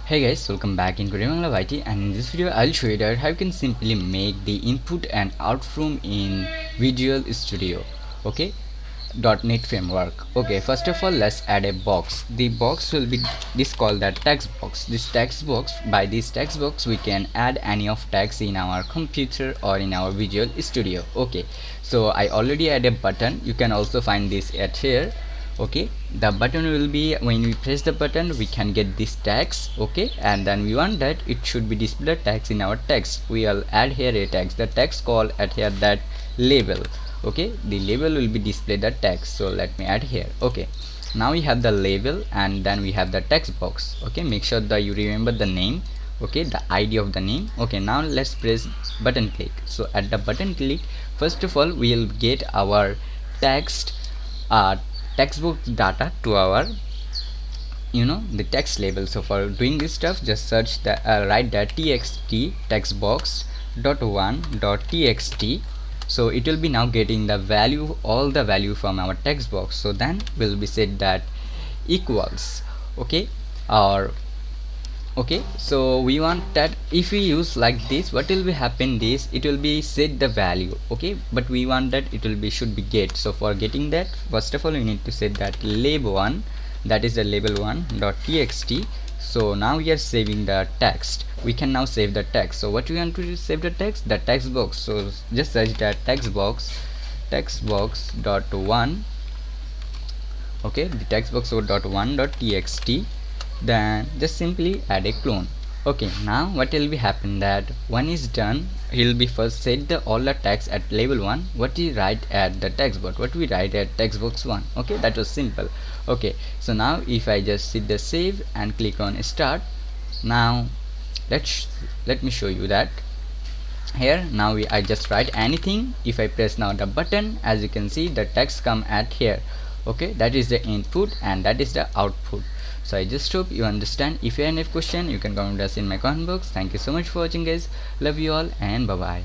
Hey guys, welcome back in Bangla IT, and in this video I'll show you that how you can simply make the input and output in Visual Studio. Okay, .NET framework. Okay, first of all let's add a box. The box will be this called that text box. This text box, by this text box we can add any of text in our computer or in our Visual Studio. Okay, so I already add a button. You can also find this at here. Okay, the button will be, when we press the button we can get this text. Okay, and then we want that it should be displayed text in our text. We will add here a text, the text called at here that label. Okay, the label will be displayed the text, so let me add here. Okay, now we have the label and then we have the text box. Okay, make sure that you remember the name. Okay, the ID of the name. Okay, now let's press button click. So at the button click, first of all we will get our text text box data to our the text label. So for doing this stuff, just search the write the txt text box dot one dot txt. So it will be now getting the value, all the value from our text box. So then we'll be set that equals. Okay, or okay, so we want that if we use like this, what will be happen this, it will be set the value. Okay, but we want that it will be should be get. So for getting that, first of all we need to set that label1, that is the label1 dot txt. So now we are saving the text. We can now save the text. So what we want to save the text, the text box. So just search that text box dot one. Okay, the text box dot one dot txt. Then just simply add a clone. Okay, now what will be happen that one is done, he'll be first set the all the text at label 1, what we write at the text box, what we write at text box 1. Okay, that was simple. Okay, so now if I just hit the save and click on start, now let me show you that here. Now I just write anything. If I press now the button, as you can see the text come at here. Okay, that is the input and that is the output. So I just hope you understand. If you have any question, you can comment us in my comment box. Thank you so much for watching guys. Love you all and bye bye.